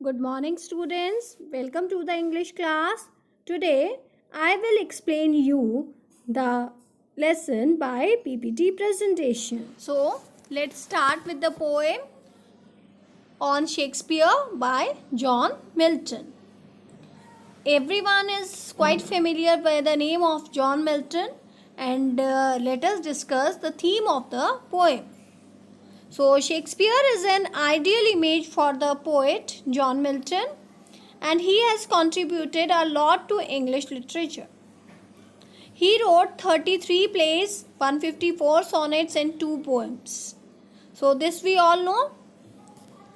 Good morning, students. Welcome to the English class. Today, I will explain you the lesson by PPT presentation. So, let's start with the poem on Shakespeare by John Milton. Everyone is quite familiar by the name of John Milton, and let us discuss the theme of the poem. So, Shakespeare is an ideal image for the poet John Milton, and he has contributed a lot to English literature. He wrote 33 plays, 154 sonnets, and 2 poems. So, this we all know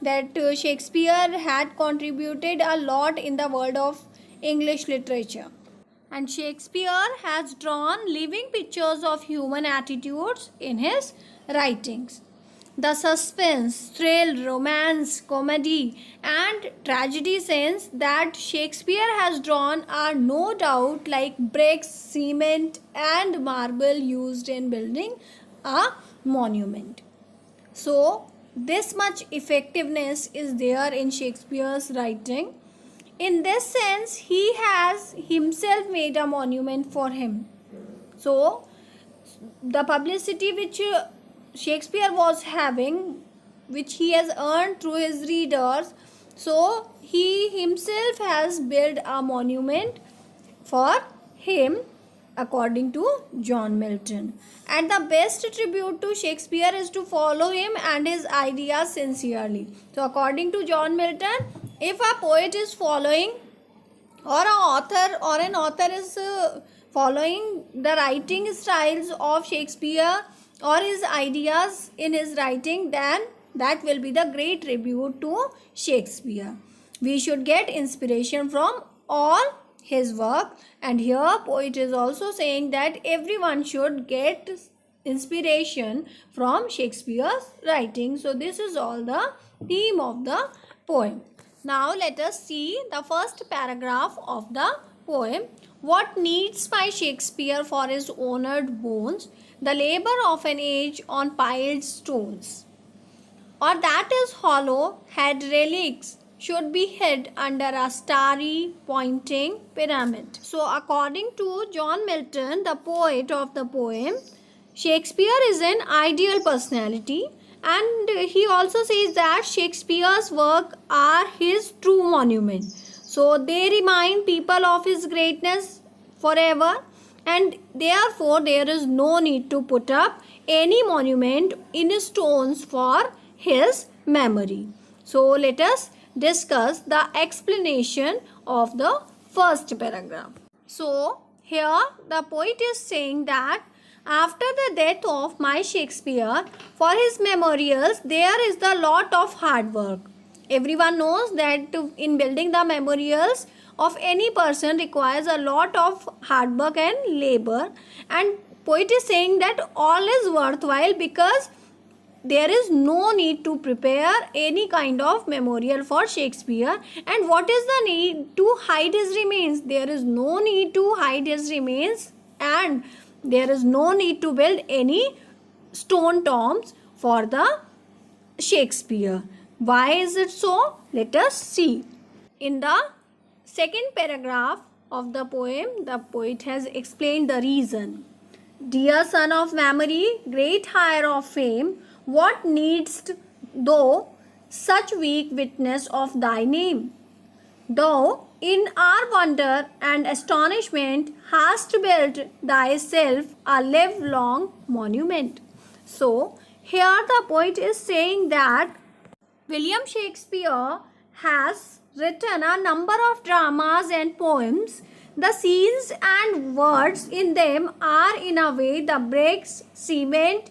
that Shakespeare had contributed a lot in the world of English literature. And Shakespeare has drawn living pictures of human attitudes in his writings. The suspense, thrill, romance, comedy, and tragedy scenes that Shakespeare has drawn are no doubt like bricks, cement, and marble used in building a monument. So, this much effectiveness is there in Shakespeare's writing. In this sense, he has himself made a monument for him. So, the publicity which Shakespeare was having, which he has earned through his readers, so he himself has built a monument for him according to John Milton. And the best tribute to Shakespeare is to follow him and his ideas sincerely. So according to John Milton, if a poet is following or an author is following the writing styles of Shakespeare or his ideas in his writing, then that will be the great tribute to Shakespeare. We should get inspiration from all his work, and here poet is also saying that everyone should get inspiration from Shakespeare's writing. So this is all the theme of the poem. Now let us see the first paragraph of the poem. What needs by Shakespeare for his honored bones, the labor of an age on piled stones, or that his hollow head relics should be hid under a starry pointing pyramid. So according to John Milton, the poet of the poem, Shakespeare is an ideal personality, and he also says that Shakespeare's work are his true monument. So they remind people of his greatness forever, and therefore there is no need to put up any monument in stones for his memory. So let us discuss the explanation of the first paragraph. So here the poet is saying that after the death of my Shakespeare, for his memorials there is the lot of hard work. Everyone knows that in building the memorials of any person requires a lot of hard work and labor, and poet is saying that all is worthwhile because there is no need to prepare any kind of memorial for Shakespeare. And what is the need to hide his remains? There is no need to hide his remains, and there is no need to build any stone tombs for the Shakespeare. Why is it so? Let us see. In the second paragraph of the poem, the poet has explained the reason. Dear son of memory, great hire of fame, what needst thou such weak witness of thy name? Thou in our wonder and astonishment hast built thyself a livelong monument. So here the poet is saying that William Shakespeare has written a number of dramas and poems. The scenes and words in them are in a way the bricks, cement,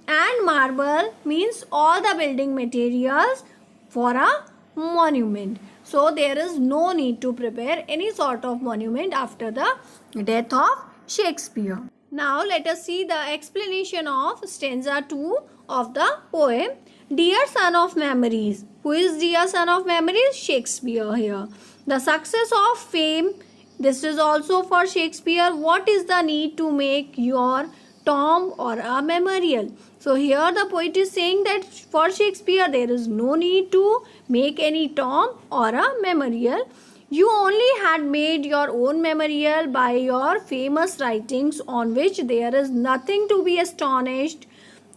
and marble, means all the building materials for a monument. So there is no need to prepare any sort of monument after the death of Shakespeare. Now let us see the explanation of stanza 2 of the poem. Dear son of memories. Who is dear son of memories? Shakespeare here. The success of fame. This is also for Shakespeare. What is the need to make your tomb or a memorial. So here the poet is saying that for Shakespeare there is no need to make any tomb or a memorial. You only had made your own memorial by your famous writings on which there is nothing to be astonished.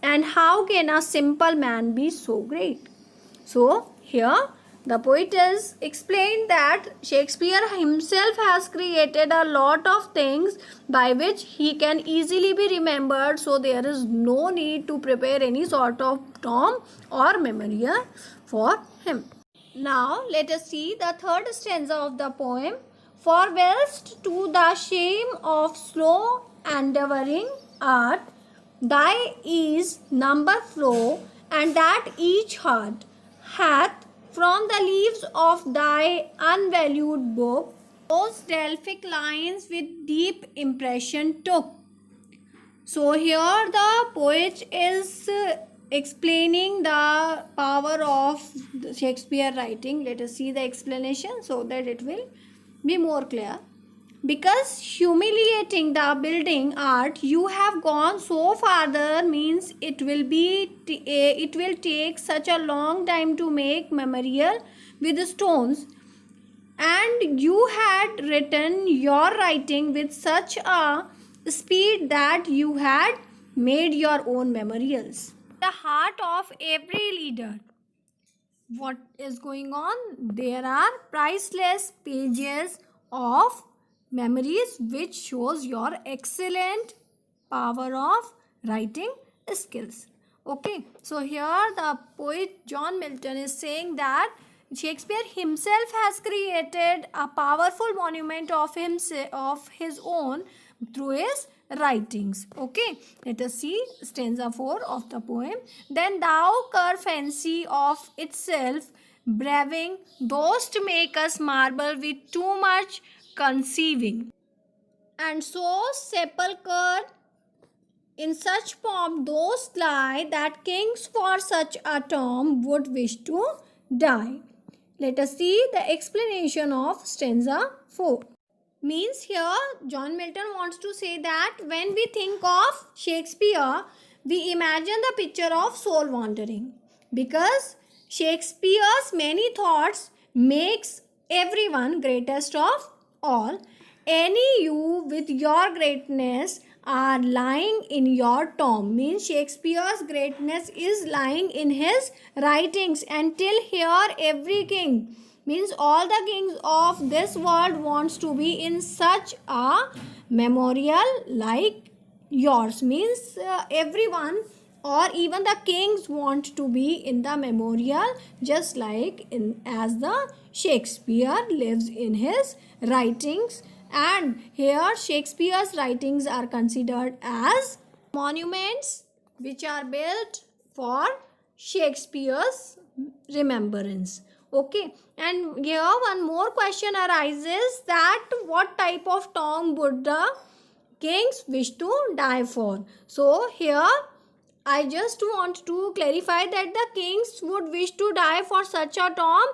And how can a simple man be so great? So here the poet has explained that Shakespeare himself has created a lot of things by which he can easily be remembered. So there is no need to prepare any sort of tomb or memorial for him. Now let us see the third stanza of the poem. For whilst to the shame of slow endeavouring art, thy ease number flow, and that each heart hath from the leaves of thy unvalued book those Delphic lines with deep impression took. So here the poet is explaining the power of Shakespeare writing. Let us see the explanation so that it will be more clear. Because humiliating the building art, you have gone so farther, means it will take such a long time to make memorial with stones, and you had written your writing with such a speed that you had made your own memorials. The heart of every leader. What is going on? There are priceless pages of memories which shows your excellent power of writing skills. Okay, so here the poet John Milton is saying that Shakespeare himself has created a powerful monument of his own through his writings. Okay, let us see stanza 4 of the poem. Then thou cur fancy of itself braving, dost make us marvel with too much conceiving. And so sepulchre in such pomp those lie that kings for such a tomb would wish to die. Let us see the explanation of stanza 4. Means here John Milton wants to say that when we think of Shakespeare, we imagine the picture of soul wandering, because Shakespeare's many thoughts makes everyone greatest of all. Any you with your greatness are lying in your tomb, means Shakespeare's greatness is lying in his writings. Until here every king, means all the kings of this world wants to be in such a memorial like yours, means everyone or even the kings want to be in the memorial just like as the Shakespeare lives in his writings. And here Shakespeare's writings are considered as monuments which are built for Shakespeare's remembrance. Okay, and here one more question arises that what type of tomb would the kings wish to die for? So here I just want to clarify that the kings would wish to die for such a tomb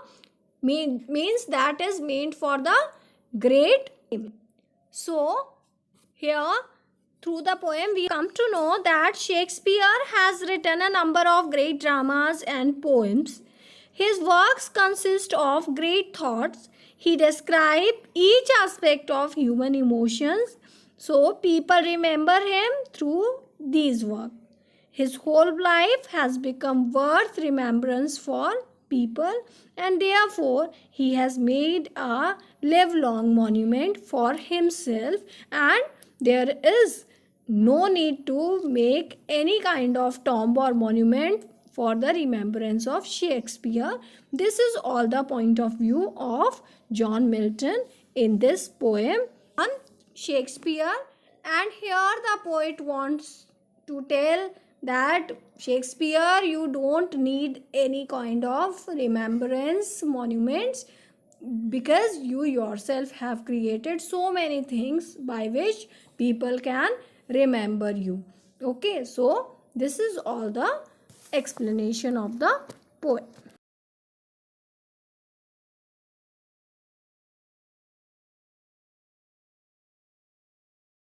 means that is meant for the great. So here through the poem we come to know that Shakespeare has written a number of great dramas and poems. His works consist of great thoughts. He describes each aspect of human emotions, so people remember him through these works. His whole life has become worth remembrance for people, and therefore he has made a lifelong monument for himself, and there is no need to make any kind of tomb or monument for the remembrance of Shakespeare. This is all the point of view of John Milton in this poem on Shakespeare. And here the poet wants to tell that Shakespeare, you don't need any kind of remembrance monuments, because you yourself have created so many things by which people can remember you. Okay, so this is all the explanation of the poem.